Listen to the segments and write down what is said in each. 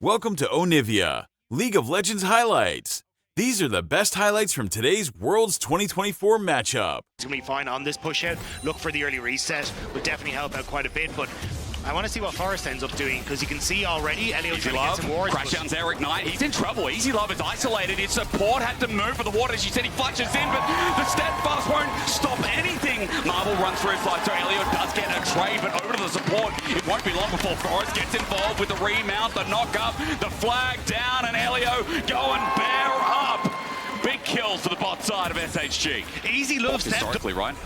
Welcome to Onivia, League of Legends highlights. These are the best highlights from today's Worlds 2024 matchup. It's going to be fine on this push out. Look for the early reset. Would definitely help out quite a bit, but I want to see what Forest ends up doing, because you can see already Elio trying to get some wards. Crashdown's Eric Knight. He's in trouble. Easy Love is isolated. His support had to move for the water. As you said, he flashes in, but the steadfast won't stop anything. Marvel runs through his life, so Elio does get a trade, but over to the support. It won't be long before Forest gets involved with the remount, the knock up, the flag down, and Elio going bear up. Big kills to the bot side of SHG. Easy Love historically, right?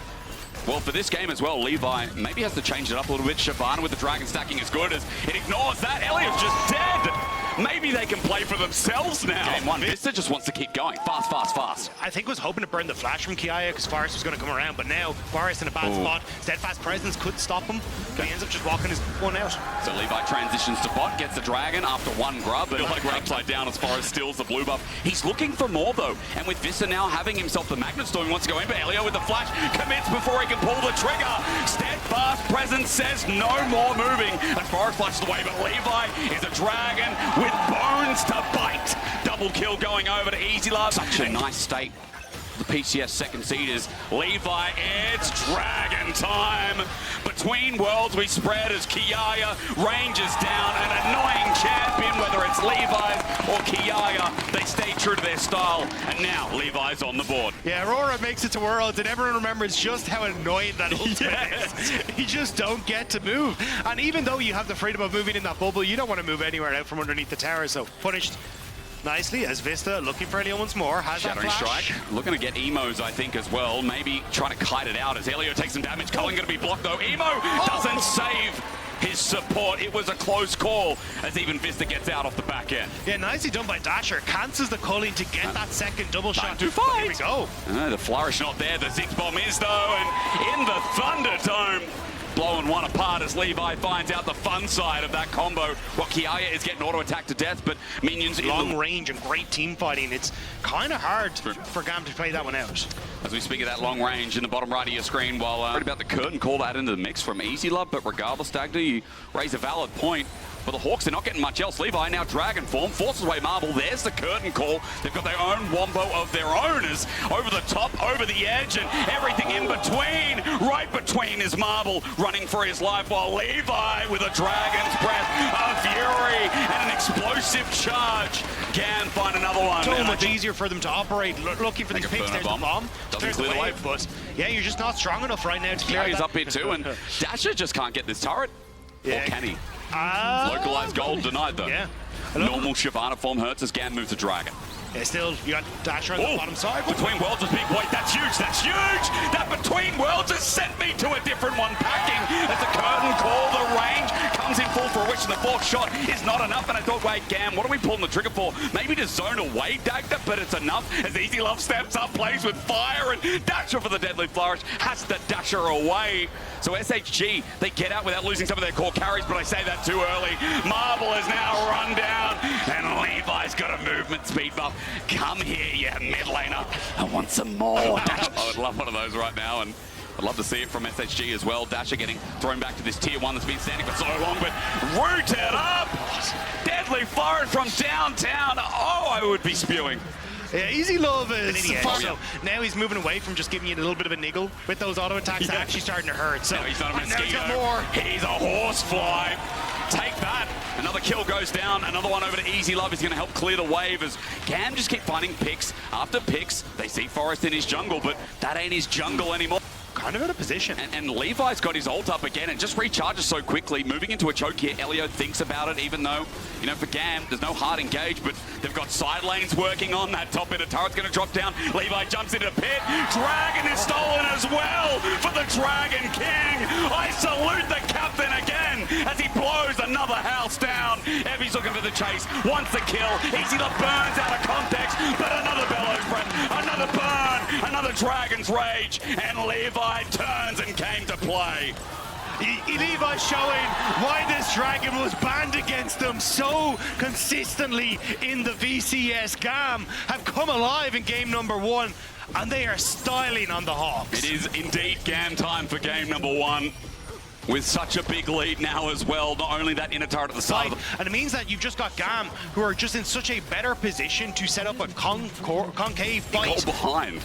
Well, for this game as well, Levi maybe has to change it up a little bit. Shyvana with the Dragon stacking is good as it ignores that. Elliot's just dead. Maybe they can play for themselves now. Game one, Vista just wants to keep going. Fast, fast, fast. I think was hoping to burn the flash from Kiaya because Forest was going to come around, but now Forest in a bad spot. Steadfast presence could stop him, but he ends up just walking his one out. So Levi transitions to bot, gets the Dragon after one grub, but like we're upside down as Forest steals the blue buff. He's looking for more though, and with Vista now having himself the Magnet Storm, he wants to go in, but Elio with the flash commits before he can pull the trigger. Steadfast presence says no more moving, and Forest flashes away, but Levi is a Dragon with bones to bite. Double kill going over to Easy Love. Such a nice state. The PCS second seed is Levi. It's Dragon time. Between worlds we spread as Kiaya ranges down an annoying champion, whether it's Levi's or Kiaya. They stay true to their style, and now Levi's on the board. Yeah, Aurora makes it to Worlds, and everyone remembers just how annoying that ultimate is. You just don't get to move. And even though you have the freedom of moving in that bubble, you don't want to move anywhere out from underneath the tower, so punished nicely as Vista looking for Elio once more. Has Shattering that flash. Strike. Looking to get Emo's, I think, as well. Maybe trying to kite it out as Elio takes some damage. Cullen going to be blocked, though. Emo doesn't save his support. It was a close call as even Vista gets out off the back end. Yeah, nicely done by Dasher. Cancels the culling to get that second double shot. To fight. Here we go. The flourish not there. The Ziggs bomb is, though, and in the Thunderdome. Blowing one apart as Levi finds out the fun side of that combo. Well, Kiaya is getting auto attack to death, but minions long range and great team fighting. It's kind of hard for Gam to play that one out. As we speak of that long range in the bottom right of your screen, while worried about the curtain call that into the mix from Easy Love, but regardless, Dagda, you raise a valid point. But the Hawks are not getting much else. Levi now Dragon form, forces away Marble. There's the curtain call. They've got their own Wombo of their own as over the top, over the edge, and everything in between. Right between is Marble running for his life, while Levi with a Dragon's Breath, a Fury, and an explosive charge can find another one. So much easier for them to operate. Looking for these picks. There's the bomb. Doesn't clear the wave. But yeah, you're just not strong enough right now to clear that. He's up here too, and Dasher just can't get this turret. Yeah. Or can he? Localized gold denied though. Yeah. Normal Shyvana form hurts as Gam moves to Dragon. Yeah, still, you got Dasher on the bottom side. Between Worlds is big point. That's huge. That's huge. That Between Worlds has sent me to a different one. Packing as the curtain call. The range comes in full fruition. The fourth shot is not enough. And I thought, wait, Gam, what are we pulling the trigger for? Maybe to zone away Dagda, but it's enough as Easy Love steps up, plays with fire, and Dasher for the deadly flourish has to Dasher away. So SHG, they get out without losing some of their core carries, but I say that too early. Marble is now run down, and Levi's got a movement speed buff. Come here, you mid laner. I want some more. I would love one of those right now, and I'd love to see it from SHG as well. Dasher getting thrown back to this tier 1 that's been standing for so long, but rooted up. Deadly flourish from downtown. Oh, I would be spewing. Yeah, Easy Love is so now he's moving away from just giving you a little bit of a niggle with those auto attacks. They're actually starting to hurt. So now he's not a mosquito. He's got more. He's a horsefly. Take that. Another kill goes down. Another one over to Easy Love is going to help clear the wave as Gam just keep finding picks after picks. They see Forest in his jungle, but that ain't his jungle anymore. Kind of out of position. And Levi's got his ult up again and just recharges so quickly. Moving into a choke here, Elio thinks about it, even though, you know, for Gam, there's no hard engage, but they've got side lanes working on. That top hitter turret's going to drop down. Levi jumps into the pit. Dragon is stolen as well for the Dragon King. I salute the captain again as he blows another house down. Evie's looking for the chase, wants the kill. Easy Love burns out of context, but another bellows breath, another burn, another Dragon's Rage, and Levi turns and came to play. Levi showing why this Dragon was banned against them so consistently in the VCS. Gam have come alive in game number 1, and they are styling on the Hawks. It is indeed Gam time for game number 1. with such a big lead now as well. Not only that inner turret at the side, And it means that you've just got GAM, who are just in such a better position to set up a concave fight. goal behind.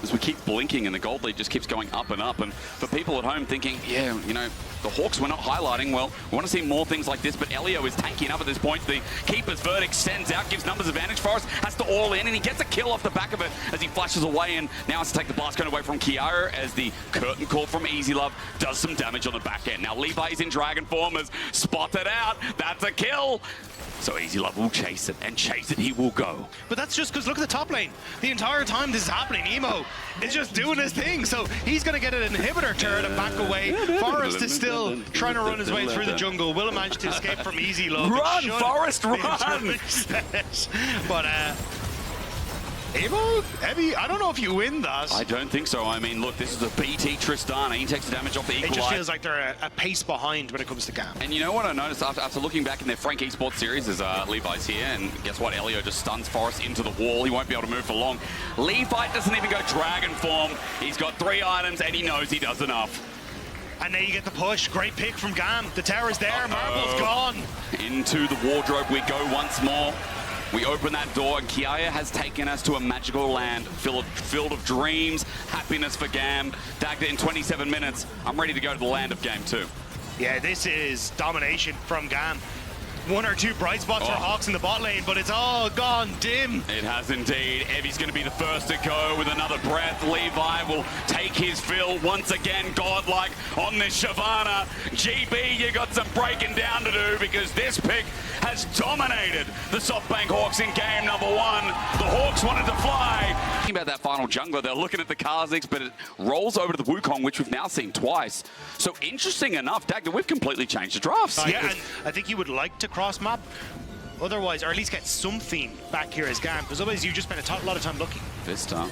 As we keep blinking and the gold lead just keeps going up and up. And for people at home thinking, yeah, you know, the Hawks were not highlighting, well, we want to see more things like this, but Elio is tanking up at this point. The keeper's verdict sends out, gives numbers advantage. Forrest has to all in, and he gets a kill off the back of it as he flashes away, and now has to take the blast gun away from Kiara as the curtain call from Easy Love does some damage on the back end. Now Levi is in dragon form, has spotted out. That's a kill. So Easy Love will chase it, and chase it he will go. But that's just because look at the top lane. The entire time this is happening, Emo is just doing his thing. So he's going to get an inhibitor turret and back away. Forrest is still trying to run his way through the jungle. Will manage to escape from Easy Love. Run, Forrest, run! But Emo, heavy. I don't know if you win that. I don't think so. I mean, look, this is a BT Tristana. He takes the damage off the equalizer. It just feels like they're a pace behind when it comes to GAM. And you know what I noticed after looking back in their Frank Esports series is Levi's here, and guess what? Elio just stuns Forrest into the wall. He won't be able to move for long. Levi doesn't even go dragon form. He's got 3 items, and he knows he does enough. And there you get the push. Great pick from GAM. The tower's there. Marble's gone. Into the wardrobe we go once more. We open that door, and Kiaya has taken us to a magical land filled of dreams, happiness for GAM. Dagged it in 27 minutes. I'm ready to go to the land of Game 2. Yeah, this is domination from GAM. 1 or 2 bright spots for Hawks in the bot lane, but it's all gone dim. It has indeed. Evie's going to be the first to go with another breath. Levi will take his fill once again, godlike on this Shyvana. GB, you got some breaking down to do because this pick has dominated the SoftBank Hawks in game number 1. The Hawks wanted to fly. Thinking about that final jungler, they're looking at the Kha'Zix, but it rolls over to the Wukong, which we've now seen twice. So interesting enough, Dagda, we've completely changed the drafts. Yeah, and I think you would like to cross map otherwise, or at least get something back here as GAM, because otherwise you just spend a lot of time looking. Vista,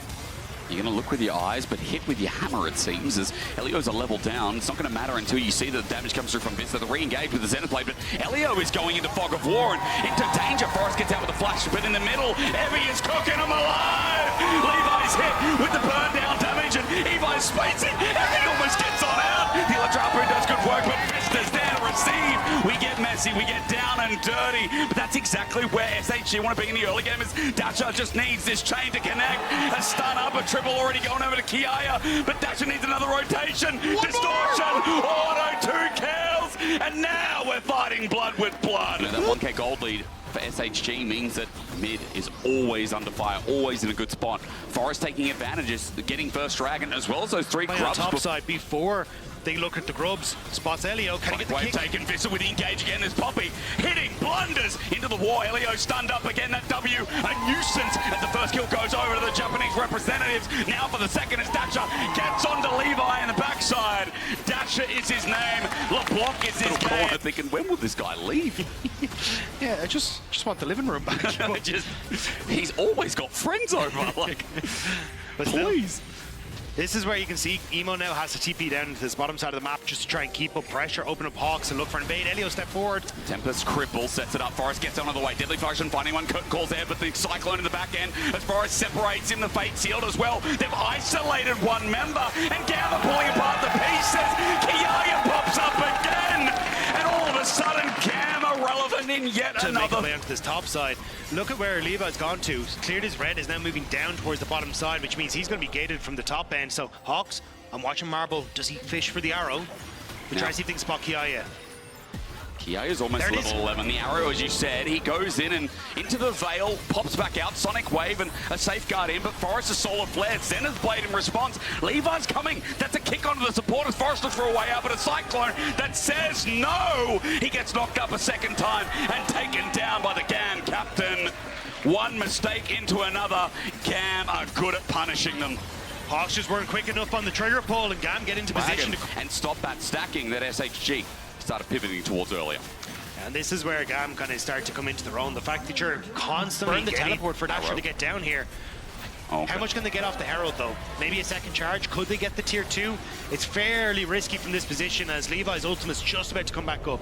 you're going to look with your eyes, but hit with your hammer, it seems, as Elio's a level down. It's not going to matter until you see the damage comes through from Vista. The re-engage with the Zenith Blade, but Elio is going into Fog of War and into danger. Forrest gets out with a flash, but in the middle, Evie is cooking him alive! Levi's hit with the burn down damage, and Evi's spacing. Evie almost gets on out. The Electrapu does good work, but Vista's there to receive. We get messy, we get down and dirty, but that's exactly where SHG want to be in the early game, as Dasha just needs this chain to connect. A stun up, a triple already going over to Kiaya, but Dasha needs another rotation. Distortion, auto, 2 kills, and now we're fighting blood with blood. That 1k gold lead for SHG means that mid is always under fire, always in a good spot. Forrest taking advantages, getting first dragon, as well as those 3 grubs. On top side before they look at the grubs. Spots Elio. Can he get the kick? Taken Vista with the engage again. There's Poppy hitting blunders into the wall. Elio stunned up again. That W, a nuisance as the first kill goes over to the Japanese representatives. Now for the second, as Dasha gets onto Levi in the backside. Dasha is his name. LeBlanc is his game. Thinking, when will this guy leave? Yeah, I just want the living room back. He's always got friends over. Like, please. This is where you can see Emo now has to TP down to this bottom side of the map just to try and keep up pressure, open up Hawks and look for an invade. Elio step forward. Tempest cripple, sets it up. Forrest gets out of the way. Deadly Function finding one, calls there, but the Cyclone in the back end as Forrest separates in the Fate Sealed as well. They've isolated one member, and GAM are pulling apart the pieces. Kiaya pops up again, and all of a sudden GAM are relevant in yet another. Make onto this top side. Look at where Levi's gone to. Cleared his red, is now moving down towards the bottom side, which means he's going to be gated from the top end. So Hawks, I'm watching Marble. Does he fish for the arrow? We try to see if they can spot Kiaya. Kiaya's almost level 11. The arrow, as you said, he goes in and into the Veil, pops back out, Sonic Wave and a safeguard in, but Forrest is Solar Flare. Zenith Blade in response. Levi's coming. That's a kick onto the supporters. Forrest looks for a way out, but a Cyclone that says no. He gets knocked up a second time and taken down by the GAM captain. One mistake into another. GAM are good at punishing them. Hawks just weren't quick enough on the trigger pull, and GAM get into position and stop that stacking that SHG started pivoting towards earlier. And this is where GAM kind of start to come into their own. The fact that you're constantly the teleport for Dasher to get down here. Okay. How much can they get off the Herald though? Maybe a second charge? Could they get the tier 2? It's fairly risky from this position as Levi's ultimate's just about to come back up.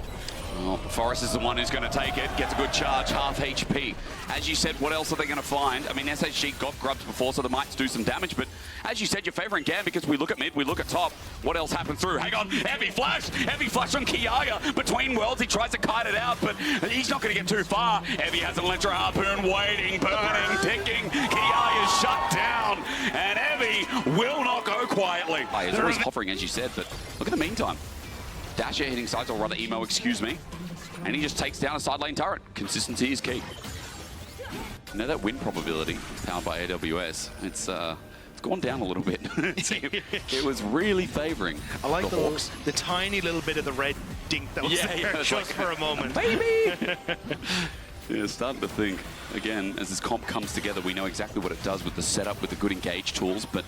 Well, Forrest is the one who's going to take it, gets a good charge, half HP. As you said, what else are they going to find? I mean, SHG got grubs before, so they might do some damage, but as you said, you're favouring Gam because we look at mid, we look at top. What else happens through? Hang on, heavy flash from Kiaya. Between worlds, he tries to kite it out, but he's not going to get too far. Heavy has an electro harpoon waiting, burning, ticking. Kiaya's shut down, and Heavy will not go quietly. He's always hovering, as you said, but look at the meantime. Dasher hitting sides, or rather Emo, excuse me. And he just takes down a side lane turret. Consistency is key. You know that win probability powered by AWS, it's gone down a little bit. It was really favouring I like the Hawks. the tiny little bit of the red dink that was there just like, for a moment. Baby! Yeah, starting to think. Again, as this comp comes together, we know exactly what it does with the setup, with the good engage tools, but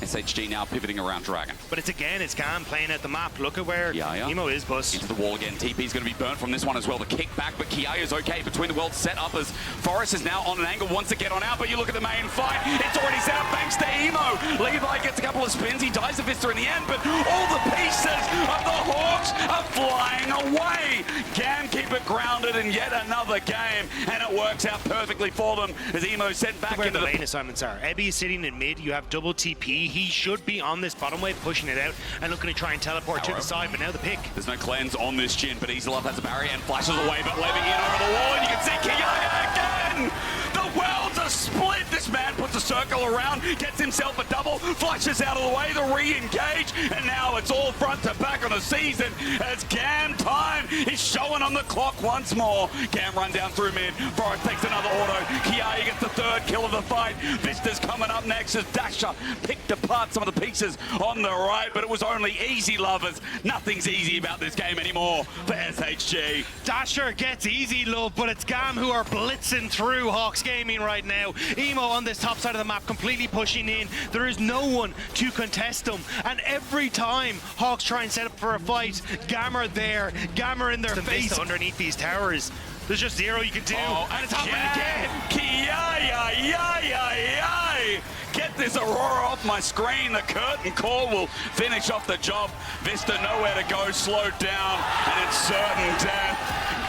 SHG now pivoting around Dragon. But it's Gam playing at the map. Look at where Emo is, Bus. Into the wall again. TP's going to be burnt from this one as well. The kick back, but Kiaya's okay. Between the worlds set up as Forrest is now on an angle, wants to get on out, but you look at the main fight. It's already set up thanks to Emo. Levi gets a couple of spins. He dies the Vista in the end, but all the pieces of the Hawks are flying away. Gam keep it grounded in yet another game, and it works out perfectly for them as Emo sent back into the lane assignments are. Ebby is sitting in mid. You have double TP. He should be on this bottom wave, pushing it out and looking to try and teleport to the side, but now the pick. There's no cleanse on this Jhin, but Easy Love has a barrier and flashes away, but Levy in over the wall, and you can see Kiaya again! The worlds are split! This man puts a circle around, gets himself a double, flashes out of the way, the re-engage, and now it's all front to back on the season as Gam time is showing on the clock once more. Gam run down through mid, Forrest takes another auto, Kiaya gets the third kill of the fight, Vista's coming up next as Dasher picked apart some of the pieces on the right, but it was only Easy Lovers. Nothing's easy about this game anymore for SHG. Dasher gets Easy Love, but it's Gam who are blitzing through Hawks Gaming right now. Emo on this top side of the map completely pushing in. There is no one to contest them, and every time Hawks try and set up for a fight, Gam are there, Gam are in their face underneath these towers. There's just zero you can do, and it's happening again. Get this Aurora off my screen. The curtain call will finish off the job. Vista nowhere to go, slowed down, and it's certain death.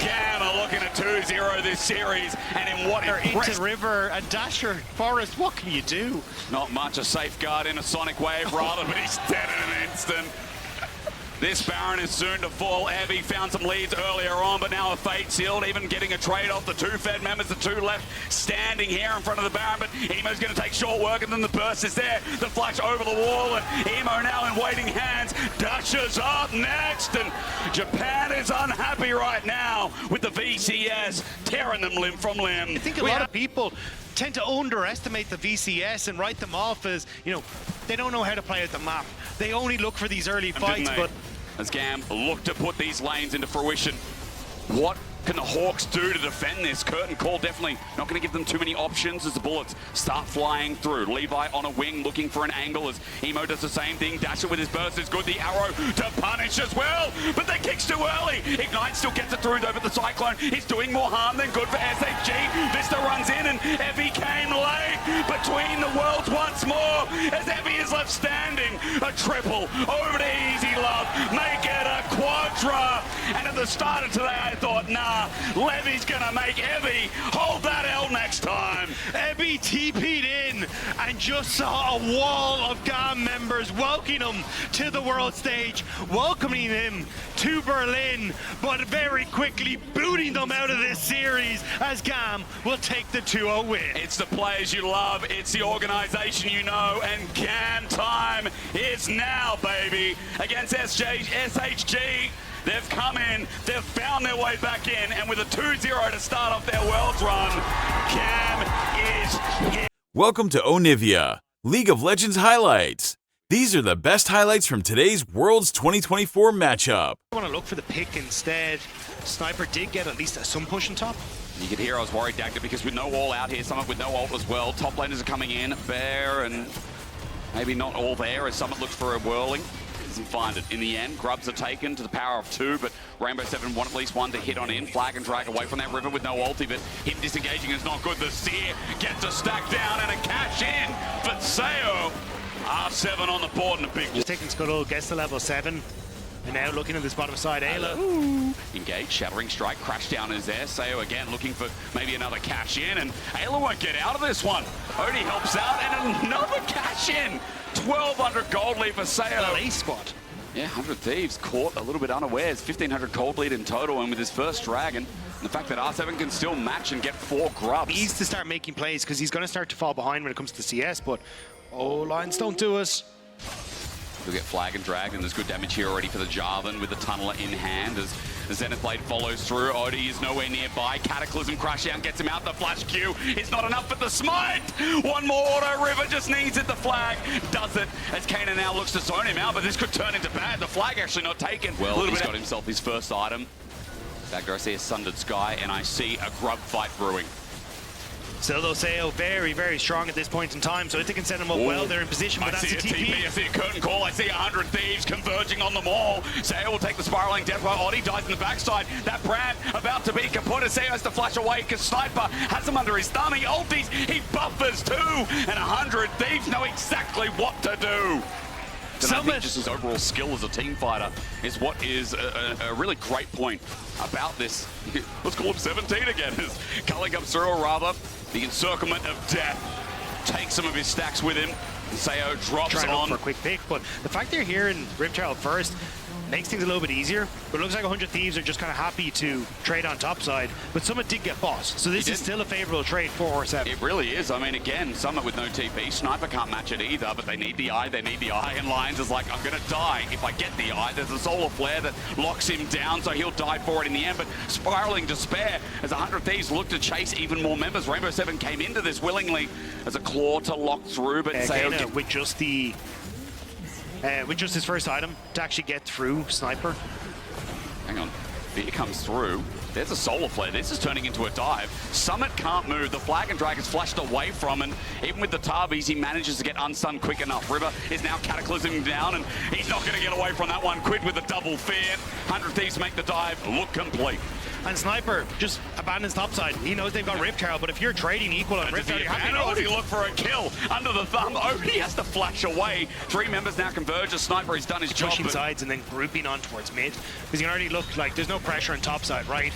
Gam are looking at 2-0 this series, and in what into River and Dasher, Forrest, what can you do? Not much. A safeguard in a sonic wave rather, but he's dead in an instant. This Baron is soon to fall. Heavy found some leads earlier on, but now a fate sealed, even getting a trade off the two Fed members, the two left standing here in front of the Baron, but Emo's going to take short work, and then the burst is there. The flash over the wall, and Emo now in waiting hands. Dasher's up next, and Japan is unhappy right now with the VCS tearing them limb from limb. I think a lot of people tend to underestimate the VCS and write them off as, you know, they don't know how to play out the map. They only look for these early fights, but as Gam look to put these lanes into fruition, what can the Hawks do to defend this? Curtain call definitely not going to give them too many options as the bullets start flying through. Levi on a wing looking for an angle as Emo does the same thing. Dasher with his burst is good. The arrow to punish as well, but the kick's too early. Ignite still gets it through though, but the Cyclone is doing more harm than good for SHG. Vista runs in and Evie came late between the worlds once more as Evie is left standing. A triple over to Easy Love. Make it a quadra. And at the start of today I thought, nah, Levy's gonna make Evie hold that L next time. Evie TP'd in and just saw a wall of GAM members welcoming him to the world stage, welcoming him to Berlin, but very quickly booting them out of this series as GAM will take the 2-0 win. It's the players you love, it's the organization you know, and GAM time is now, baby, against SHG. They've come in, they've found their way back in, and with a 2-0 to start off their Worlds run, GAM is here. Welcome to Onivia, League of Legends highlights. These are the best highlights from today's Worlds 2024 matchup. I want to look for the pick instead. Sniper did get at least some push on top. You could hear I was worried, Dagda, because with no wall out here, someone with no ult as well. Top laners are coming in, Bear, and maybe not all there as Summit looks for a whirling. Doesn't find it. In the end, grubs are taken to the power of 2, but Rainbow 7 want at least one to hit on in. Flag and drag away from that river with no ulti, but him disengaging is not good. The Seer gets a stack down and a cash in for Seo. R7 on the board and a big... Just taking Scuttle, gets to level 7. And now looking at this bottom side, Ayla. Engage, Shattering Strike, Crash Down is there. Sayo again looking for maybe another cash in, and Ayla won't get out of this one. Odie helps out, and another cash in. 1,200 gold lead for Sayo. Ace spot. Yeah, 100 Thieves caught a little bit unawares. 1,500 gold lead in total, and with his first Dragon, and the fact that R7 can still match and get 4 grubs. He needs to start making plays because he's going to start to fall behind when it comes to CS, but lines don't do us. He'll get flag and dragged, and there's good damage here already for the Jarvan with the Tunneler in hand as the Zenith Blade follows through. Odie is nowhere nearby. Cataclysm crash down, gets him out. The flash Q is not enough for the smite. One more auto. River just needs it. The flag does it as Kana now looks to zone him out, but this could turn into bad. The flag actually not taken. Well, he's got himself his first item. Back I see a Sundered Sky, and I see a grub fight brewing. Still though, Sayo very, very strong at this point in time, so if they can set him up well, they're in position, but that's a TP. I see a curtain call, I see 100 Thieves converging on them all. Sayo will take the spiraling death while Odie dies in the backside. That Brand about to be kaput as Sayo has to flash away because Sniper has him under his thumb. He ulties, he buffers too, and 100 Thieves know exactly what to do. And I think just his overall skill as a team fighter is what is a really great point about this. Let's call him 17 again. As Culling comes through, or rather, the encirclement of death takes some of his stacks with him. Sayo drops on for a quick pick, but the fact they're here in Ripchild first makes things a little bit easier, but it looks like 100 Thieves are just kind of happy to trade on top side, but Summit did get boss, so this is still a favorable trade for R7. It really is. I mean, again, Summit with no TP. Sniper can't match it either, but they need the eye. They need the eye, and Lions is like, I'm going to die if I get the eye. There's a Solar Flare that locks him down, so he'll die for it in the end, but spiraling despair as 100 Thieves look to chase even more members. Rainbow 7 came into this willingly as a claw to lock through, but Sayo with just the with just his first item to actually get through Sniper. Hang on, Fear comes through. There's a Solar Flare. This is turning into a dive. Summit can't move. The Flag and Drag is flashed away from, and even with the Tabis, he manages to get unstunned quick enough. River is now cataclysming down, and he's not going to get away from that one. Quid with a double Fear. 100 Thieves make the dive look complete. And Sniper just abandons topside. He knows they've got Ripchild, but if you're trading equal on Ripchild, you're happy to Odie look for a kill under the thumb. Odie has to flash away. 3 members now converge. The Sniper has done his job. Pushing sides and then grouping on towards mid. Because you can already look like there's no pressure on topside, right?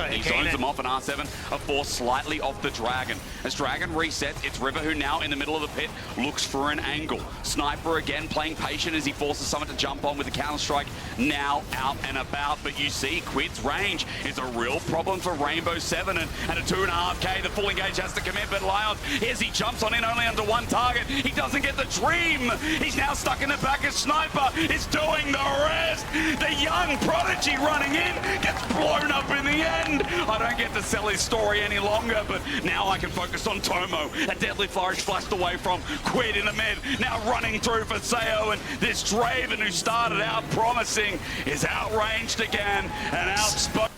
He zones them off, and R7 are forced slightly off the Dragon. As Dragon resets, it's River who now in the middle of the pit looks for an angle. Sniper again playing patient as he forces someone to jump on with the counter-strike now out and about. But you see, Quid's range is a real problem for Rainbow 7, and at a 2.5k, the full engage has to commit, but Lions, as he jumps on in only under one target, he doesn't get the dream. He's now stuck in the back as Sniper is doing the rest. The young prodigy running in gets blown up in the end. I don't get to sell his story any longer, but now I can focus on Tomo. A deadly flourish flashed away from Quid in the mid, now running through for Sayo, and this Draven who started out promising is outranged again and outspoken.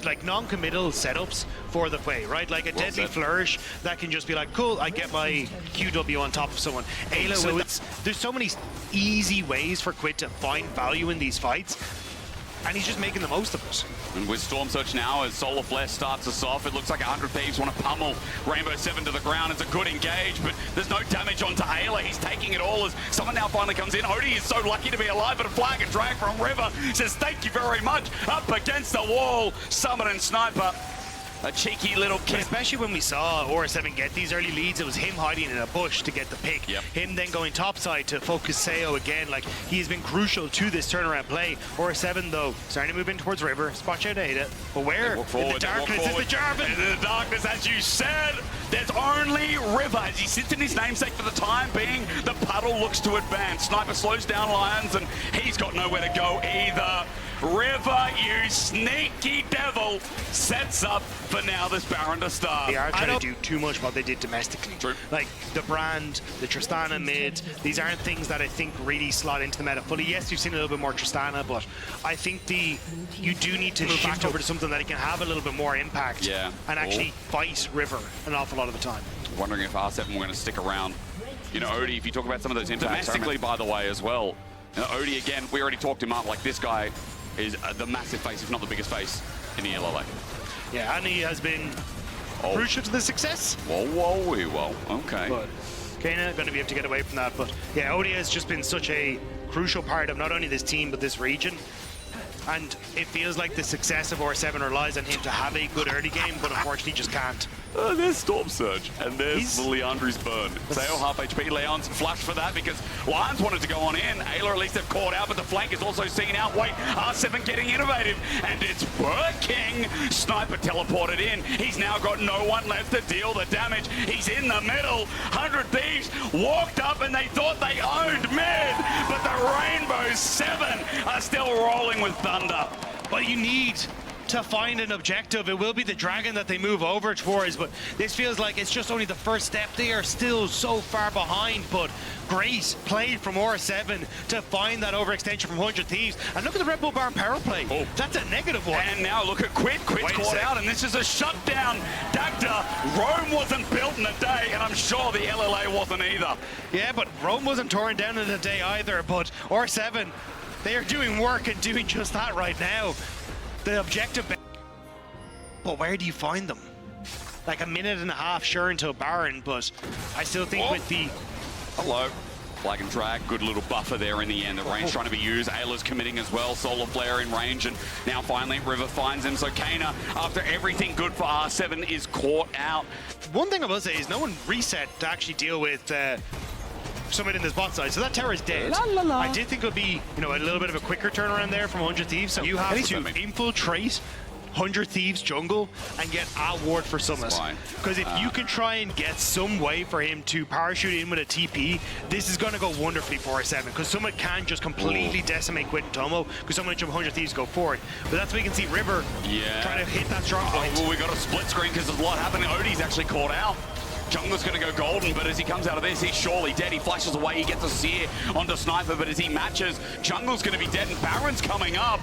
Like non-committal setups for the play, right? Like a deadly flourish that can just be like, cool, I get my QW on top of someone. Ayla, so there's so many easy ways for Quid to find value in these fights, and he's just making the most of it. And with Storm Surge now, as Solar Flare starts us off, it looks like 100 Thieves want to pummel Rainbow 7 to the ground. It's a good engage, but there's no damage onto Ayla. He's taking it all as someone now finally comes in. Odie is so lucky to be alive, but a Flag and Drag from River says, thank you very much. Up against the wall, Summit and Sniper. A cheeky little kick. Especially when we saw R7 get these early leads, it was him hiding in a bush to get the pick. Him then going topside to focus Sayo again. Like, he has been crucial to this turnaround play. R7, though, starting to move in towards River. Spot out Ada. But where? In the darkness is the Jarvan. In the darkness, as you said, there's only River. As he sits in his namesake for the time being, the puddle looks to advance. Sniper slows down Lions, and he's got nowhere to go either. River, you sneaky devil, sets up for now this Baron to start. They are trying to do too much what they did domestically. True. Like the Brand, the Tristana mid, these aren't things that I think really slot into the meta fully. Yes, you've seen a little bit more Tristana, but I think you do need to move back over to something that can have a little bit more impact and actually fight River an awful lot of the time. Wondering if R7 were going to stick around. You know, Odie, if you talk about some of those impacts. Domestically, by the way, as well. You know, Odie, again, we already talked him up. Like, this guy is the massive face, if not the biggest face in the LLA. Yeah, and he has been crucial to the success. Whoa, okay. But Kana going to be able to get away from that. But yeah, Odie has just been such a crucial part of not only this team, but this region. And it feels like the success of R7 relies on him to have a good early game, but unfortunately just can't. There's Storm Surge, and there's Leandri's burn. Sayo half HP, Leon's flushed for that because Lions wanted to go on in. Ayla at least they've caught out, but the flank is also seen out. Wait, R7 getting innovative, and it's working. Sniper teleported in. He's now got no one left to deal the damage. He's in the middle. 100 Thieves walked up, and they thought they owned mid, but the Rainbow 7 are still rolling with Thunder. Well, you need to find an objective. It will be the dragon that they move over towards, but this feels like it's just only the first step. They are still so far behind, but great play from R7 to find that overextension from 100 Thieves. And look at the Red Bull Barn power play. Oh. That's a negative one. And now look at Quid. Quid's caught out, and this is a shutdown. Dagda, Rome wasn't built in a day, and I'm sure the LLA wasn't either. Yeah, but Rome wasn't torn down in a day either, but R7, they are doing work and doing just that right now. The objective, but where do you find them? Like a minute and a half, sure, until Baron, but I still think with the... Hello. Flag and drag, good little buffer there in the end. The range trying to be used. Ayla's committing as well. Solar Flare in range, and now finally River finds him. So Kana, after everything good for R7, is caught out. One thing I will say is no one reset to actually deal with someone in this bot side, so that tower is dead. I did think it would be, you know, a little bit of a quicker turnaround there from 100 Thieves. So you have to infiltrate 100 Thieves jungle and get a ward for Summit. Because if you can try and get some way for him to parachute in with a TP, this is going to go wonderfully for R7. Because Summit can just completely decimate Quid and Tomo, because so much of 100 Thieves go forward. But that's where you can see River trying to hit that strong point. Well, we got a split screen because there's a lot happening. Odie's actually caught out. Jungler's going to go golden, but as he comes out of this, he's surely dead. He flashes away, he gets a sear onto Sniper, but as he matches, Jungle's going to be dead, and Baron's coming up.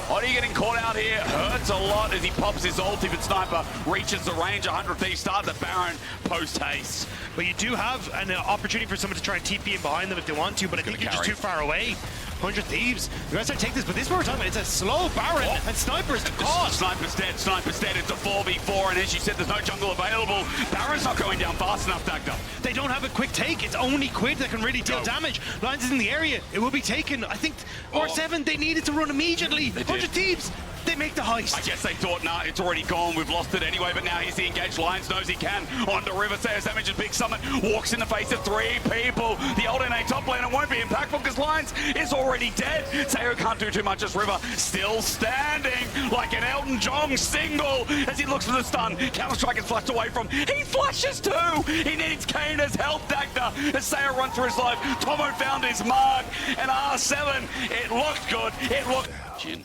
Odie getting caught out here hurts a lot as he pops his ulti, but Sniper reaches the range. 100 Thieves start the Baron post-haste. But you do have an opportunity for someone to try and TP in behind them if they want to, but I think you're just too far away. 100 Thieves, you guys try to take this, but this is what we're talking about. It's a slow Baron, and Sniper's caught. Sniper's dead, Sniper's dead. It's a 4v4, and as you said, there's no jungle available. Baron's not going down fast enough, Dagda. They don't have a quick take. It's only Quid that can really deal damage. Lions is in the area. It will be taken. I think R7, they needed to run immediately. 100 Thieves, they make the heist. I guess they thought, nah, it's already gone. We've lost it anyway, but now he's the engaged. Lions knows he can. On to River, Sayo's damage is big. Summit walks in the face of 3 people. The old NA top laner won't be impactful because Lions is already dead. Sayo can't do too much as River still standing like an Elton John single as he looks for the stun. Counter-Strike is flushed away from. He flushes too. He needs Kana's help, Dagda, as Sayo runs for his life. Tomo found his mark, and R7, it looked good. It looked... Jin.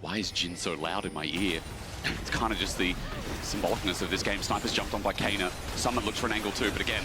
Why is Jin so loud in my ear? It's kind of just the symbolicness of this game. Sniper's jumped on by Kana. Summon looks for an angle too, but again,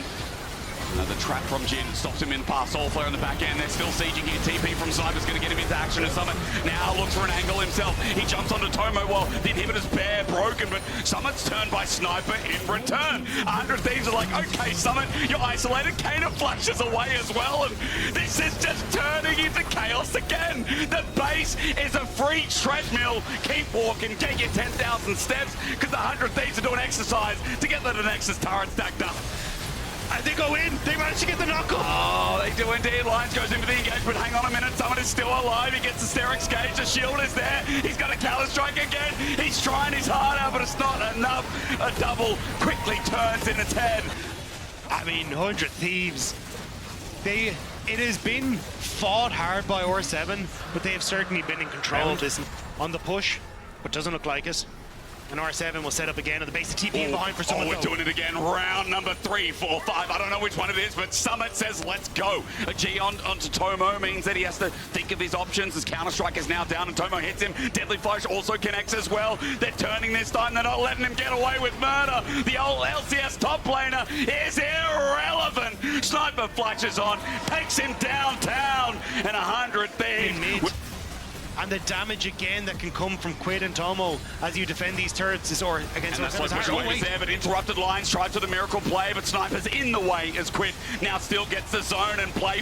the trap from Jin stops him in the pass. Soul Flare in the back end. They're still sieging here. TP from Sniper's going to get him into action. And Summit now looks for an angle himself. He jumps onto Tomo while the inhibitor's bare broken, but Summit's turned by Sniper in return. 100 Thieves are like, okay, Summit, you're isolated. Kana flashes away as well, and this is just turning into chaos again. The base is a free treadmill. Keep walking, get your 10,000 steps, because the 100 Thieves are doing exercise to get the Nexus turret stacked up. And they go in. They manage to get the knock-up. Oh, they do indeed. Lions goes into the engagement. Hang on a minute. Summit is still alive. He gets the Sterix gauge. The shield is there. He's got a Counter-Strike again. He's trying his heart out, but it's not enough. A double quickly turns in its head. I mean, 100 Thieves. It has been fought hard by R7, but they have certainly been in control of this on the push, but doesn't look like it. And R7 will set up again at the base of TP behind for someone. We're doing it again. Round number 3, 4, 5. I don't know which one it is, but Summit says, let's go. A G onto Tomo means that he has to think of his options as Counter-Strike is now down and Tomo hits him. Deadly Flash also connects as well. They're turning this time. They're not letting him get away with murder. The old LCS top laner is irrelevant. Sniper flashes on, takes him downtown, and 100 Thieves. And the damage again that can come from Quid and Tomo as you defend these turrets is or against and that's there, but interrupted Lions tried for the miracle play, but Sniper's in the way as Quid now still gets the zone and play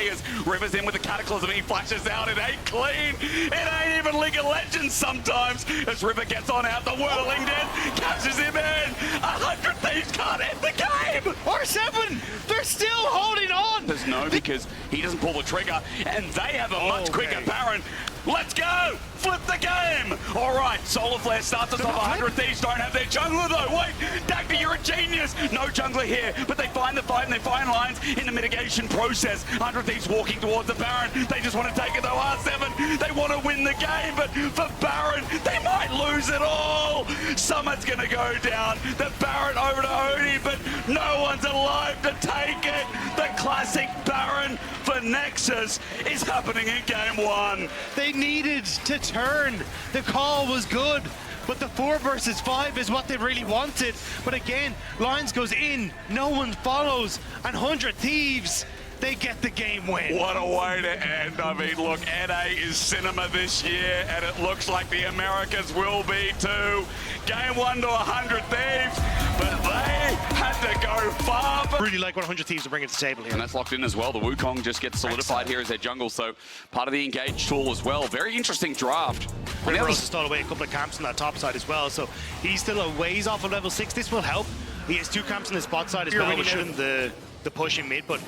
as River's in with the Cataclysm. He flashes out. It ain't clean. It ain't even League of Legends sometimes as River gets on out. The Whirling Death catches him in. 100 Thieves can't end the game. R7 win. They're still holding on. There's no, because he doesn't pull the trigger, and they have a much quicker Baron. Let's go! Flip the game! All right, Solar Flare starts us off. 100 Thieves don't have their jungler though. Wait, Dagger, you're a genius! No jungler here, but they find the fight and they find lines in the mitigation process. 100 Thieves walking towards the Baron. They just want to take it though. R7, they want to win the game, but for Baron, they might lose it all. Summit's gonna go down. The Baron over to Odie, but no one's alive to take it. The classic Baron for Nexus is happening in game 1. They needed to turn. The call was good, but the 4 versus 5 is what they really wanted. But again, Lions goes in, no one follows, and 100 Thieves, they get the game win. What a way to end. I mean, look, NA is cinema this year, and it looks like the Americas will be too. Game 1 to 100 Thieves, but they had to go far. Really like what 100 Thieves are bringing to the table here. And that's locked in as well. The Wukong just gets solidified here as their jungle, so part of the engage tool as well. Very interesting draft. River also stole away a couple of camps on that top side as well, so he's still a ways off of level 6. This will help. He has 2 camps on his bot side as well, which shouldn't the push in mid, but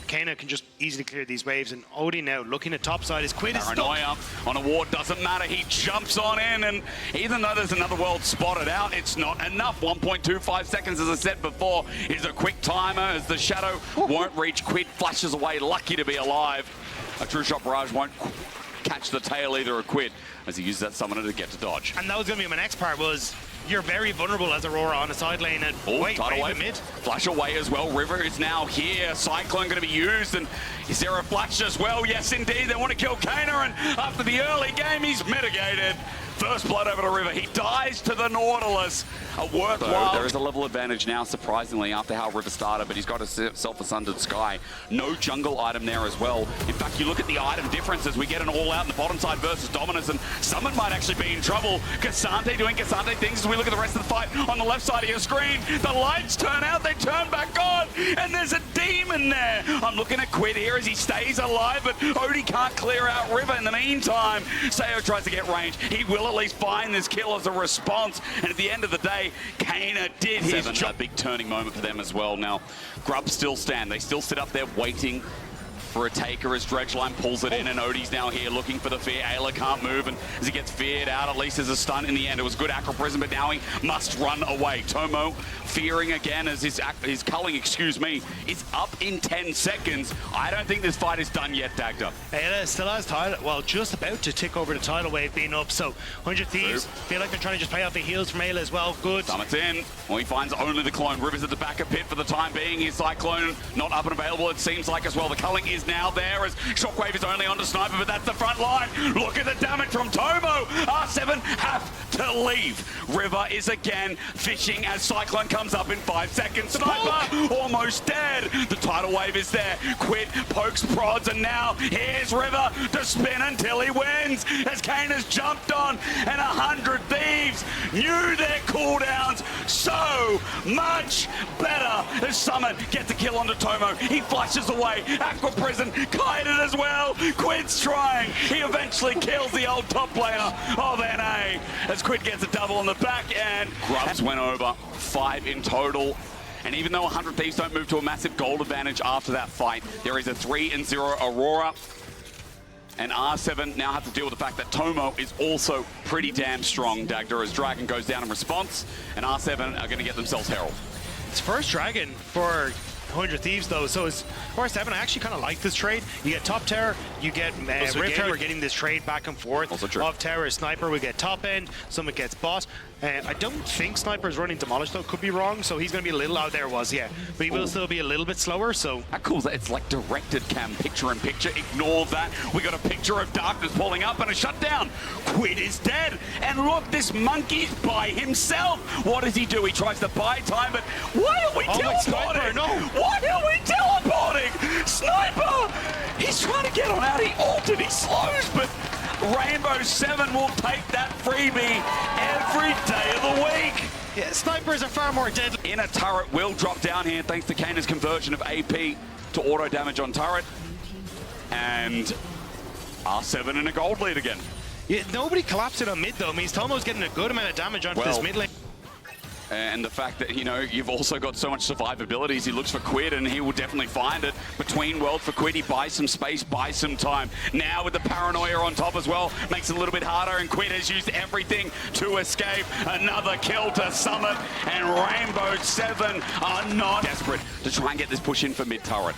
Kana can just easily clear these waves, and Odie now looking at top side. His Quid is Paranoia on a ward doesn't matter. He jumps on in, and even though there's another world spotted out, it's not enough. 1.25 seconds, as I said before, is a quick timer as the Shadow won't reach. Quid flashes away, lucky to be alive. A True Shot Barrage won't catch the tail either of Quid as he uses that summoner to get to dodge. And that was going to be my next part, was you're very vulnerable as Aurora on the side lane, and tidal wave mid. Flash away as well. River is now here. Cyclone going to be used, and is there a flash as well? Yes, indeed. They want to kill Kana, and after the early game, he's mitigated. First blood over to River. He dies to the Nautilus. A worthwhile. There is a level advantage now, surprisingly, after how River started, but he's got himself a Sundered Sky. No jungle item there as well. In fact, you look at the item differences. We get an all-out in the bottom side versus Dominus, and Summon might actually be in trouble. Cassante doing Cassante things as we look at the rest of the fight on the left side of your screen. The lights turn out, they turn back on, and there's a demon there. I'm looking at Quid here as he stays alive, but Odie can't clear out River. In the meantime, Sayo tries to get range. He will at least find this kill as a response, and at the end of the day, Kana did his job. A big turning moment for them as well. Now, Grub still stand. They still sit up there waiting for a taker as Dredgeline pulls it in, and Odie's now here looking for the fear. Ayla can't move, and as he gets feared out, at least there's a stun in the end. It was good Acro Prism, but now he must run away. Tomo fearing again as his culling, is up in 10 seconds. I don't think this fight is done yet, Dagda. Ayla still has tidal, well, just about to tick over the tidal wave being up, so 100 Thieves feel like they're trying to just pay off the heals from Ayla as well. Good. Summit's in. Well, he finds only the clone. River's at the back of pit for the time being. His Cyclone not up and available, it seems like as well. The culling is now there as Shockwave is only onto Sniper, but that's the front line. Look at the damage from Tomo. R7 have to leave. River is again fishing as Cyclone comes up in 5 seconds. Sniper almost dead. The tidal wave is there. Quid pokes, prods, and now here's River to spin until he wins as Kane has jumped on, and 100 Thieves knew their cooldowns so much better as Summit gets a kill onto Tomo. He flashes away. Aqua Prison kited as well. Quid's trying. He eventually kills the old top player of NA as Quid gets a double on the back end. Grubs went over 5 in total. And even though 100 Thieves don't move to a massive gold advantage after that fight, there is a 3-0 Aurora. And R7 now have to deal with the fact that Tomo is also pretty damn strong, Dagda, as Dragon goes down in response, and R7 are going to get themselves Herald. It's first Dragon for 100 Thieves though, so it's R7. I actually kind of like this trade. You get top tower, you get Rift. We're getting this trade back and forth of tower. Sniper, we get top end, someone gets boss. I don't think Sniper is running Demolish though, could be wrong, so he's going to be a little out there, but he will still be a little bit slower, so. That cool, it's like directed cam, picture-in-picture, ignore that. We got a picture of Darkness pulling up and a shutdown. Quid is dead, and look, this monkey's by himself. What does he do? He tries to buy time, but why are we teleporting? No. Why are we teleporting? Sniper! He's trying to get on out, he ulted, he slows, but Rainbow 7 will take that freebie every day of the week. Yeah, snipers are far more deadly. Inner turret will drop down here thanks to Kana's conversion of AP to auto damage on turret. And R7 in a gold lead again. Yeah, nobody collapsing on mid though. Means Tomo's getting a good amount of damage onto this mid lane. And the fact that, you know, you've also got so much survivability as he looks for Quid, and he will definitely find it. Between world for Quid, he buys some space, buys some time. Now with the paranoia on top as well, makes it a little bit harder, and Quid has used everything to escape. Another kill to Summit, and Rainbow 7 are not desperate to try and get this push in for mid-turret.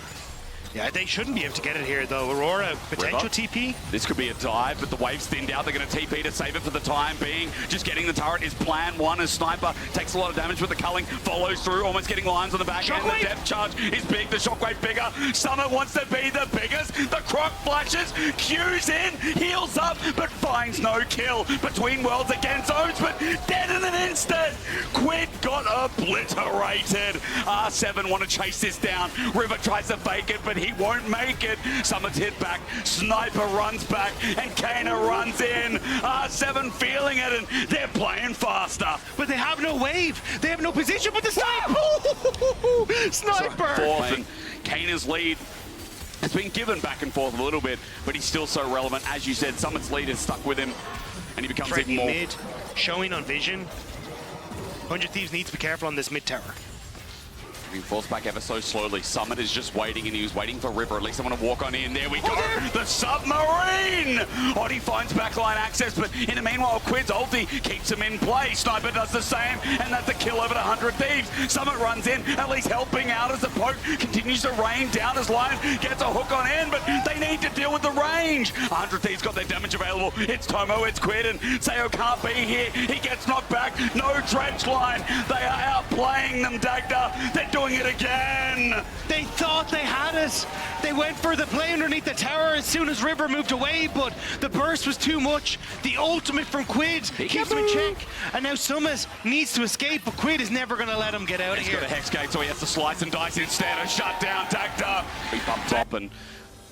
Yeah, they shouldn't be able to get it here, though. Aurora, potential River. TP. This could be a dive, but the wave's thinned out. They're going to TP to save it for the time being. Just getting the turret is plan one as Sniper takes a lot of damage with the culling, follows through, almost getting lines on the back end. The depth charge is big, the shockwave bigger. Summit wants to be the biggest. The croc flashes, Q's in, heals up, but finds no kill. Between worlds again, zones, but dead in an instant. Quid got obliterated. R7 want to chase this down. River tries to fake it, but he won't make it. Summit's hit back, Sniper runs back, and Kana runs in. R7 feeling it, and they're playing faster. But they have no wave. They have no position, but the sniper! Sniper! Fourth, and Kana's lead has been given back and forth a little bit, but he's still so relevant. As you said, Summit's lead is stuck with him, and he becomes Freddy even more. mid, showing on vision. 100 Thieves needs to be careful on this mid tower. Being forced back ever so slowly. Summit is just waiting, and he was waiting for River. At least I want to walk on in. There we go. The submarine! Oddie finds backline access, but in the meanwhile, Quid's ulti keeps him in play. Sniper does the same, and that's a kill over 100 Thieves. Summit runs in, at least helping out as the poke continues to rain down as Lion gets a hook on in, but they need to deal with the range. 100 Thieves got their damage available. It's Tomo, it's Quid, and Sayo can't be here. He gets knocked back. No dredge line. They are outplaying them, Dagda. They're doing it again. They thought they had it. They went for the play underneath the tower as soon as River moved away, but the burst was too much. The ultimate from Quid keeps him in check, and now Summit needs to escape, but Quid is never going to let him get out of here. He's got a Hex Gate, so he has to slice and dice instead and shut down Dagda. Keep up top and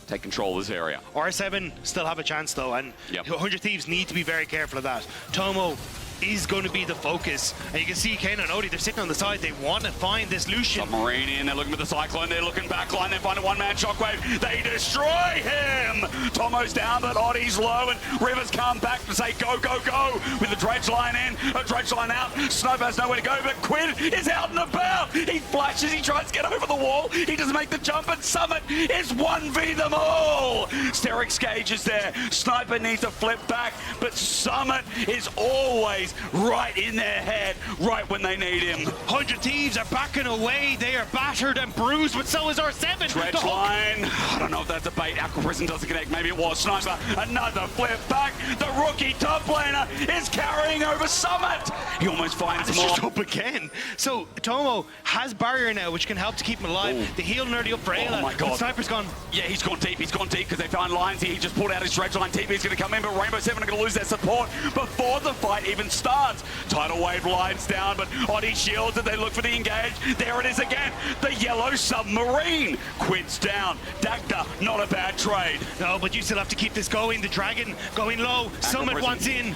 take control of this area. R7 still have a chance, though, and 100 Thieves need to be very careful of that. Tomo is going to be the focus, and you can see Kana and Odie, they're sitting on the side. They want to find this Lucian. Submarine in, they're looking for the Cyclone, they're looking backline, they find a one-man shockwave, they destroy him! Tomo's down, but Oddie's low, and Rivers come back to say go, go, go, with the dredge line in, a dredge line out. Sniper has nowhere to go, but Quid is out and about. He flashes, he tries to get over the wall, he doesn't make the jump, and Summit is 1v them all! Sterix Gage is there, Sniper needs to flip back, but Summit is always right in their head, right when they need him. 100 Thieves are backing away. They are battered and bruised, but so is R7. Dredge line. I don't know if that's a bait. Aqua Prison doesn't connect. Maybe it was. Sniper, another flip back. The rookie top laner is carrying over Summit. He almost finds It's more. just up again. So Tomo has barrier now, which can help to keep him alive. Ooh. The heal nearly up for Ayla. Oh my God. But Sniper's gone. Yeah, he's gone deep because they found lines here. He just pulled out his dredge line. TP's going to come in, but Rainbow 7 are going to lose their support before the fight even starts. Tidal wave lines down, but Oddie shields and they look for the engage. There it is again. The yellow submarine. Quid's down. Dagda, not a bad trade. No, but you still have to keep this going. The dragon going low. Summit wants in.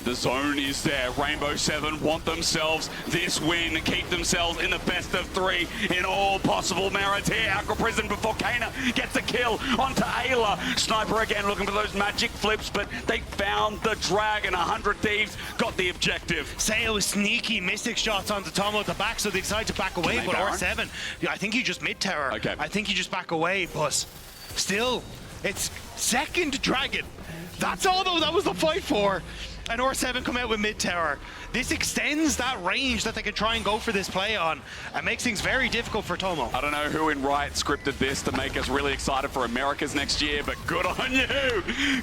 The zone is there. Rainbow 7 want themselves this win, keep themselves in the best of three in all possible merits here. Aqua Prison before Kana gets a kill onto Ayla. Sniper again looking for those magic flips, but they found the dragon. 100 Thieves got the objective. Sayo is sneaky mystic shots onto Tomo at the back, so they decide to back away. But Baron? R7, I think you just mid-tower. Okay. I think you just back away, but still, it's second dragon. That's all, though. That was the fight for. And R7 come out with mid-tower. This extends that range that they can try and go for this play on, and makes things very difficult for Tomo. I don't know who in Riot scripted this to make us really excited for Americas next year, but good on you.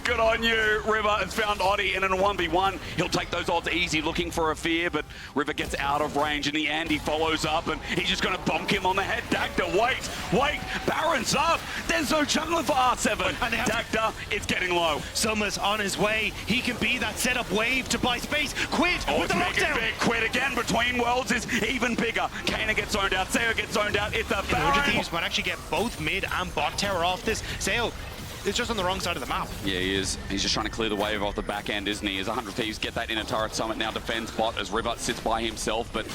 Good on you. River has found Oddie in a 1v1. He'll take those odds easy, looking for a fear, but River gets out of range. In the end, he follows up, and he's just going to bonk him on the head. Dagda, wait. Baron's up. There's no jungler for R7. And Dagda is getting low. Summer's on his way. He can be that setup wave to buy space. Quid with the lockdown. Big Quid again. Between worlds is even bigger. Kana gets zoned out. Sayo gets zoned out. It's a Baron. 100 Thieves might actually get both mid and bot tower off this. Sayo is just on the wrong side of the map. Yeah, he is. He's just trying to clear the wave off the back end, isn't he? As 100 Thieves get that inner turret, Summit now defends bot as River sits by himself, but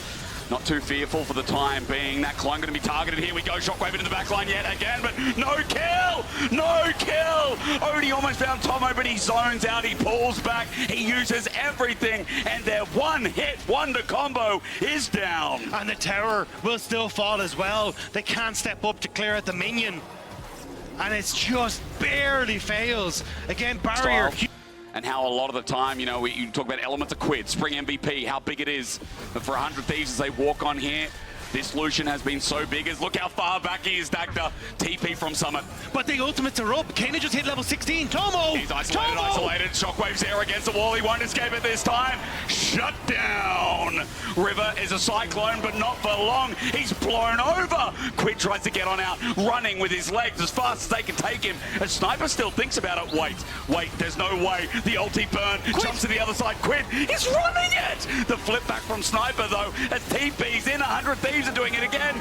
Not too fearful for the time being. That clone going to be targeted. Here we go. Shockwave into the back line yet again, but no kill! No kill! Odie almost found Tomo, but he zones out. He pulls back. He uses everything, and their one-hit wonder combo is down. And the tower will still fall as well. They can't step up to clear out the minion. And it's just barely fails. Again, barrier. And how a lot of the time, you know, you talk about elements of Quid, Spring MVP, how big it is. But for 100 Thieves as they walk on here, this Lucian has been so big as look how far back he is, Dagda. TP from Summit. But the ultimates are up. Kana just hit level 16. Tomo! He's isolated. Shockwave's there against the wall. He won't escape it this time. Shut down. River is a cyclone, but not for long. He's blown over. Quid tries to get on out, running with his legs as fast as they can take him. As Sniper still thinks about it. Wait, there's no way. The ulti burn. Jumps to the other side. Quid is running it. The flip back from Sniper, though, as TP's in 100 Thieves are doing it again.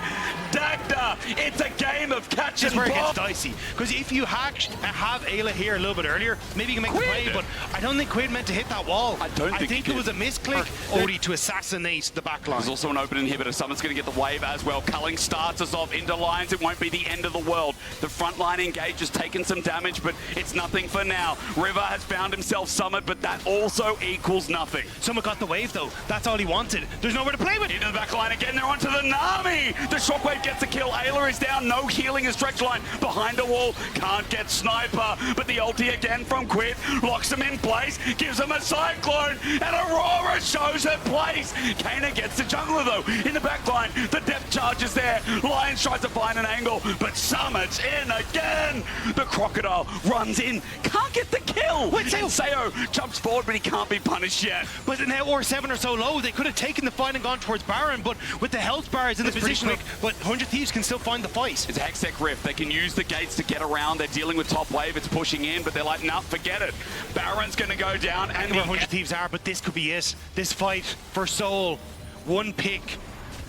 Dagda, it's a game of catch and where it ball. gets dicey. Because if you have Ayla here a little bit earlier, maybe you can make the play, but I don't think Quid meant to hit that wall. I think it was a misclick. Odie to assassinate the back line. There's also an open inhibitor. Summon's going to get the wave as well. Culling starts us off into Lions. It won't be the end of the world. The front line engage has taken some damage, but it's nothing for now. River has found himself Summit, but that also equals nothing. Someone got the wave, though. That's all he wanted. There's nowhere to play with. Into the back line again. They're onto the Nami. The Shockwave gets a kill. Ayla is down. No healing in stretch line. Behind a wall. Can't get Sniper. But the ulti again from Quid. Locks him in place. Gives him a cyclone. And Aurora shows her place. Kana gets the jungler, though. In the back line. The depth charge is there. Lions tries to find an angle. But Summit's in again. The Crocodile runs in. Can't get the kill. Wait, Sayo jumps forward, but he can't be punished yet. But now R7 are so low, they could have taken the fight and gone towards Baron, but with the health bars in the position, but 100 Thieves can still find the fight. It's a Hextech Rift. They can use the gates to get around. They're dealing with top wave. It's pushing in, but they're like, nah, forget it. Baron's going to go down. And where 100 Thieves are, but this could be it. This fight for Soul, one pick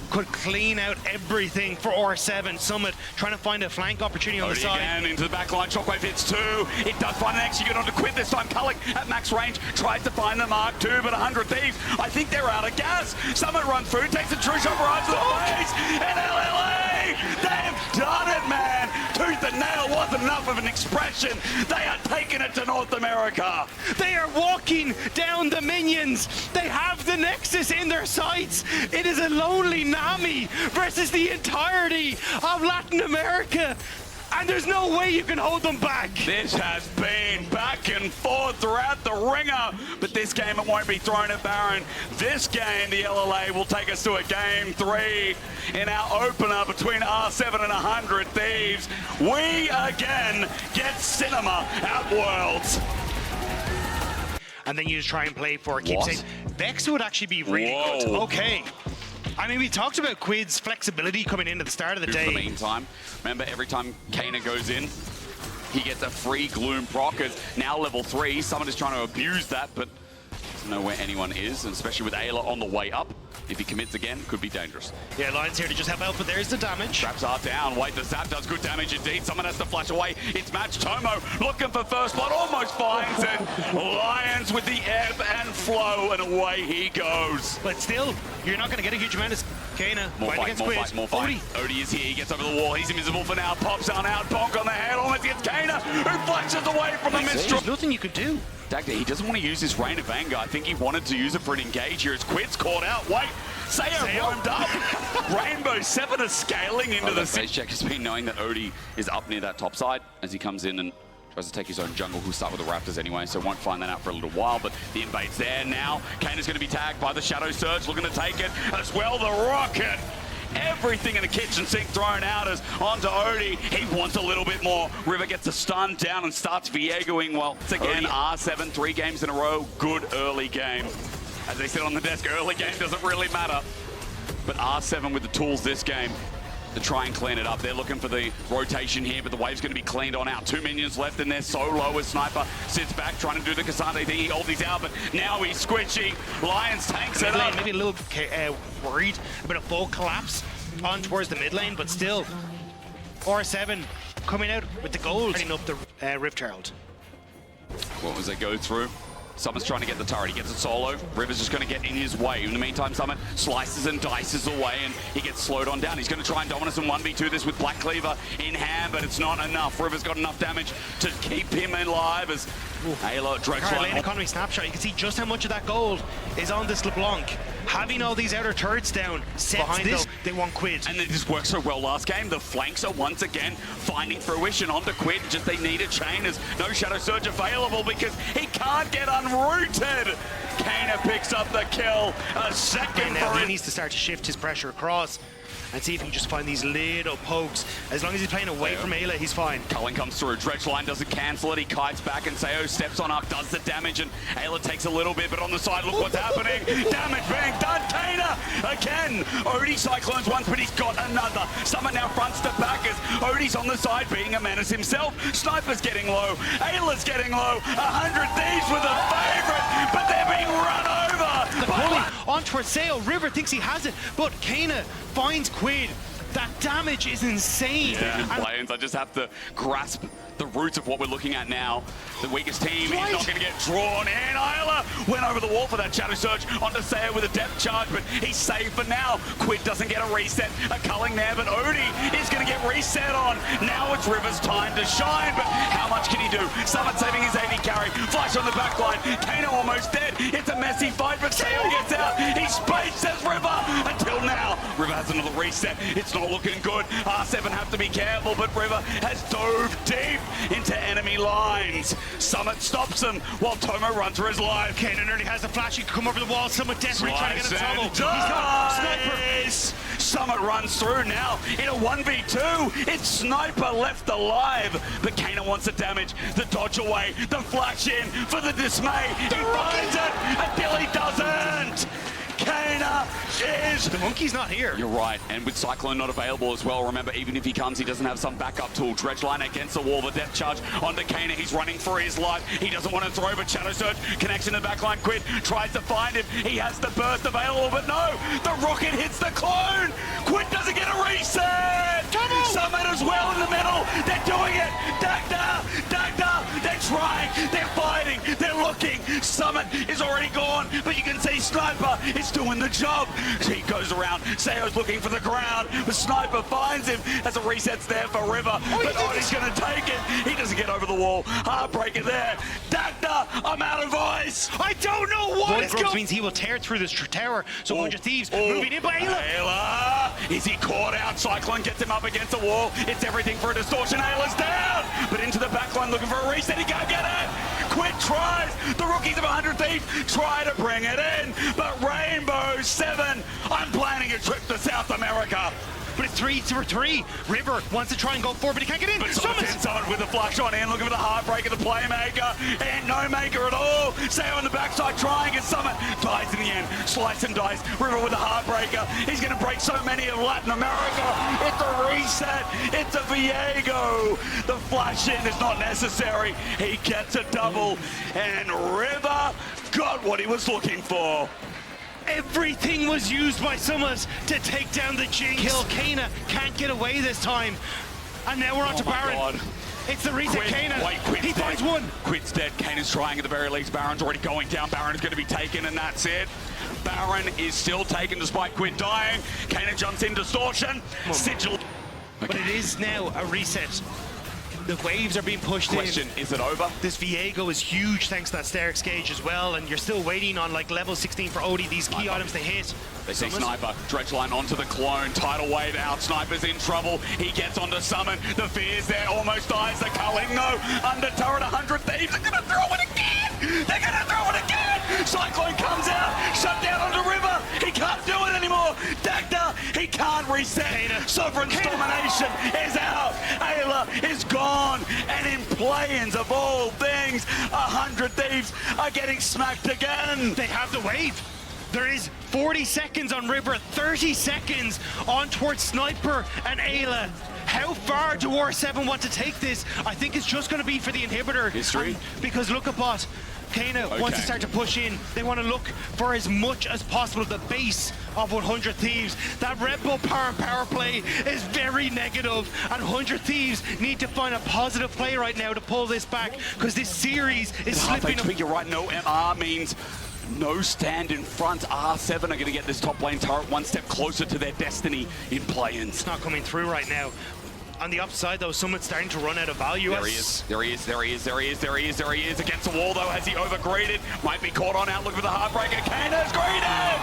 could clean out everything for R7. Summit trying to find a flank opportunity on the side. Again into the back line. Shockwave hits two. It does find an execute onto Quid this time. Cullick at max range tries to find the mark two, but 100 Thieves, I think they're out of gas. Summit runs through, takes a true shot right to the face, and LLA, they've done it, man. Tooth and nail wasn't enough of an expression. They are taking it to North America. They are walking down the minions. They have the Nexus in their sights. It is a lonely Nami versus the entirety of Latin America. And there's no way you can hold them back. This has been back and forth throughout the ringer, but this game it won't be thrown at Baron. This game, the LLA will take us to a game 3 in our opener between R7 and 100 Thieves. We again get cinema at Worlds. And then you just try and play for keep saying Vex would actually be really good. Okay. I mean, we talked about Quid's flexibility coming in at the start of the day. In the meantime, remember every time Kana goes in, he gets a free Gloom proc. As now level 3, someone is trying to abuse that, but doesn't know where anyone is, and especially with Ayla on the way up. If he commits again, could be dangerous. Yeah, Lions here to just help out, but there's the damage. Traps are down. Wait, the zap does good damage indeed. Someone has to flash away. It's Match Tomo looking for first blood, almost finds it. Lions with the ebb and flow, and away he goes. But still, you're not going to get a huge amount of Kana. More fight. Odie is here. He gets over the wall. He's invisible for now. Pops on out. Bonk on the head. Almost gets Kana, who flashes away from the Mistral. There's nothing you could do. Dagda, he doesn't want to use his Rain of Anger. I think he wanted to use it for an engage here as Quid's caught out. Wait, Sayo warmed up. Rainbow 7 is scaling into the face check. Has been knowing that Odie is up near that top side as he comes in and tries to take his own jungle. Who'll start with the Raptors anyway, so won't find that out for a little while. But the invade's there now. Kana's going to be tagged by the Shadow Surge, looking to take it as well. The Rocket. Everything in the kitchen sink thrown out as onto Odie. He wants a little bit more. River gets a stun down and starts Viegoing. Well, it's again R7, 3 games in a row. Good early game. As they said on the desk, early game doesn't really matter. But R7 with the tools this game to try and clean it up. They're looking for the rotation here, but the wave's going to be cleaned on out. 2 minions left in there, so low as Sniper sits back trying to do the Cassandra thing. He ultis out, but now he's squishy. Lions tanks it up. Maybe a little worried about a full collapse on towards the mid lane, but still, R7 coming out with the gold, setting up the Rift Herald. What was they go through? Summer's trying to get the turret. He gets it solo. River's just going to get in his way. In the meantime, Summer slices and dices away, and he gets slowed on down. He's going to try and dominate and 1v2 this with Black Cleaver in hand, but it's not enough. River's got enough damage to keep him alive as Ayla dredge lane economy snapshot. You can see just how much of that gold is on this LeBlanc. Having all these outer turrets down behind this, they want Quid. And it just worked so well last game. The flanks are once again finding fruition onto Quid. Just they need a chain. There's no Shadow Surge available because he can't get unrooted. Kana picks up the kill. A second now for he it. needs to start to shift his pressure across and see if he can just find these little pokes. As long as he's playing away from Ayla, he's fine. Culling comes through. Dredge line doesn't cancel it. He kites back and Sayo steps on up, does the damage, and Ayla takes a little bit, but on the side, look what's happening. Damage being done. Kana again. Odie cyclones once, but he's got another. Summer now fronts to backers. Odie's on the side being a menace himself. Sniper's getting low. Ayla's getting low. 100 Thieves with a favorite, but they're being run over. The pulley on towards Sayo. River thinks he has it, but Kana finds Quid. That damage is insane. I just have to grasp the roots of what we're looking at now. The weakest team is not going to get drawn in. Ayla went over the wall for that Shadow Surge onto Sayo with a depth charge, but he's safe for now. Quid doesn't get a reset. A culling there, but Odie is going to get reset on. Now it's River's time to shine, but how much can he do? Summit saving his AD carry. Flash on the back line. Kano almost dead. It's a messy fight, but Sayo gets out. He spaces River until now. River has another reset. It's not looking good. R7 have to be careful, but River has dove deep into enemy lines. Summit stops him while Tomo runs for his life. Kana nearly has the flash. He can come over the wall. Summit desperately trying to get a tunnel. He's got Sniper. Summit runs through now in a 1v2. It's Sniper left alive, but Kana wants the damage, the dodge away, the flash in for the dismay. He finds it until he doesn't. Kana is... The monkey's not here. You're right, and with Cyclone not available as well, remember, even if he comes, he doesn't have some backup tool. Dredge line against the wall, the depth charge onto Kana. He's running for his life. He doesn't want to throw, but Shadow Surge connects in the backline. Quid tries to find him. He has the burst available, but no, the rocket hits the clone. Quid doesn't get a reset. Summit as well in the middle. They're doing it. Dagda, they're trying, they're fighting, they're looking. Summit is already gone, but you can see Sniper is doing the job. He goes around. Sayo's looking for the ground. The Sniper finds him as a reset's there for River. But Odie's going to take it. He doesn't get over the wall. Heartbreaker there. Dagda, I'm out of voice. I don't know what is going. Means he will tear through this tower. So a bunch of Thieves moving in by Ayla. Ayla, is he caught out? Cyclone gets him up against the wall. It's everything for a distortion. Ayla's down, but into the backline looking for a reset. He can't get it. Quid tries. The rookies of 100 Thieves try to bring it in, but Rainbow 7, I'm planning a trip to South America. But it's 3-3. River wants to try and go forward, but he can't get in. But Summit with the flash on in, looking for the heartbreaker, the playmaker, and no maker at all. Sayo on the backside trying, and Summit dies in the end. Slice and dice. River with the heartbreaker. He's going to break so many of Latin America. It's a reset. It's a Viego. The flash in is not necessary. He gets a double, and River got what he was looking for. Everything was used by Summit to take down the Jinx. Kill Kana. Can't get away this time. And now we're on to Baron. God. It's the reset. Kana. He finds one. Quid's dead. Kana's trying at the very least. Baron's already going down. Baron is going to be taken, and that's it. Baron is still taken despite Quid dying. Kana jumps in distortion. Sigil. But it is now a reset. The waves are being pushed Question, is it over? This Viego is huge thanks to that Sterix gauge as well, and you're still waiting on like level 16 for Odie, these key items to hit. They see Sniper, dredge line onto the clone, tidal wave out, Sniper's in trouble, he gets onto Summon, the fear's there, almost dies, the culling, no, under turret, 100 Thieves, they're gonna throw it again! They're gonna throw it again! Cyclone comes out, shut down onto River, he can't do it anymore, Dagda, he can't reset, Sovereign's domination is out, Ayla is gone, and in play-ins of all things, 100 Thieves are getting smacked again! They have the wave! There is 40 seconds on River, 30 seconds on towards Sniper and Ayla. How far do R7 want to take this? I think it's just going to be for the inhibitor. History. Because look at bot. Kana wants to start to push in. They want to look for as much as possible of the base of 100 Thieves. That Red Bull power play is very negative, and 100 Thieves need to find a positive play right now to pull this back, because this series is slipping. You're right, no MR means no stand in front. R7 are going to get this top lane turret one step closer to their destiny in play-ins. It's not coming through right now. On the upside, though, Summit's starting to run out of value. There he is against the wall, though. Has he overgreeted? Might be caught on outlook with a heartbreaker. Kano's greeted!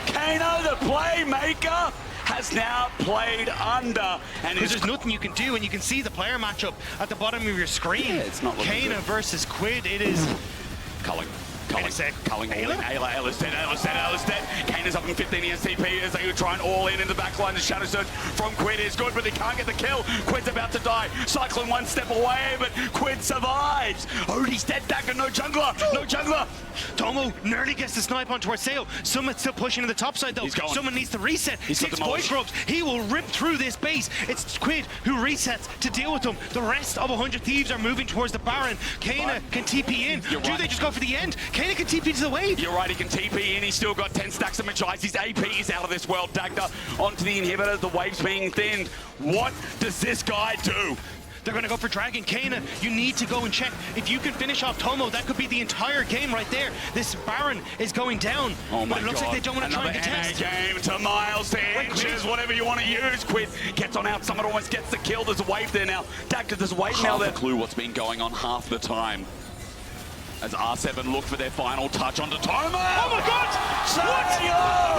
Kano, the playmaker, has now played under. And there's nothing you can do, and you can see the player matchup at the bottom of your screen. Yeah, it's not looking Kano good. versus Quid, it is... Culling all in. Ayla is dead. Kane is up in 15 ESTP as they try and all in the back line. The shadow surge from Quid is good, but they can't get the kill. Quid's about to die. Cycling one step away, but Quid survives. Odie's dead. Dagger, no jungler. Tomo nearly gets the snipe onto our sail. Summit's still pushing to the top side, though. He's going. Someone needs to reset. He's 6 void grubs. He will rip through this base. It's Quid who resets to deal with them. The rest of 100 Thieves are moving towards the Baron. Kana can TP in. Do they just go for the end? Kana can TP to the wave. You're right, he can TP in. He's still got 10 stacks of Magi's. His AP is out of this world. Dagda onto the inhibitor. The wave's being thinned. What does this guy do? They're going to go for Dragon. Kana, you need to go and check. If you can finish off Tomo, that could be the entire game right there. This Baron is going down. Oh my but it looks like they don't want to try and contest. Game to Miles, to inches, whatever you want to use. Quid gets on out. Summit almost gets the kill. There's a wave there now. Dagda, there's a wave now. There's clue what's been going on half the time. As R7 look for their final touch onto Tomo. Oh my God!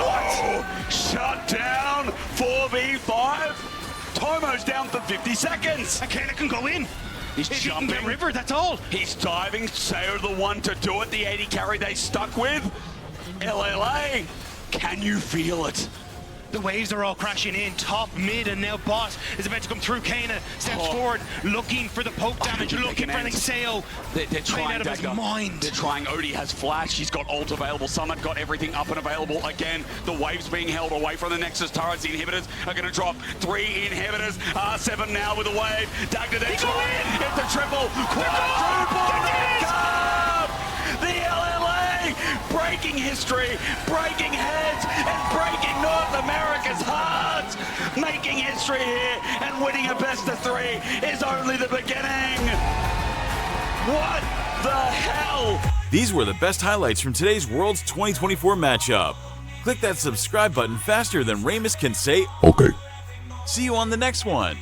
What? Shut down 4v5. Tomo's down for 50 seconds. And Kana can go in. He's if jumping. He can get River, that's all. He's diving. Sayo the one to do it. The 80 carry they stuck with. LLA, can you feel it? The waves are all crashing in. Top, mid, and now bot is about to come through. Kana steps forward, looking for the poke damage, looking for Sayo. They're trying out of his mind. They're trying. Odie has flash. He's got ult available. Summit got everything up and available again. The waves being held away from the Nexus turrets. The inhibitors are going to drop 3 inhibitors. R7 now with a wave. Dagda, they go in. It's a triple. The LLA breaking history, breaking heads, and breaking North America's hearts. Making history here and winning a best-of-3 is only the beginning. What the hell? These were the best highlights from today's Worlds 2024 matchup. Click that subscribe button faster than Ramus can say, "Okay." See you on the next one.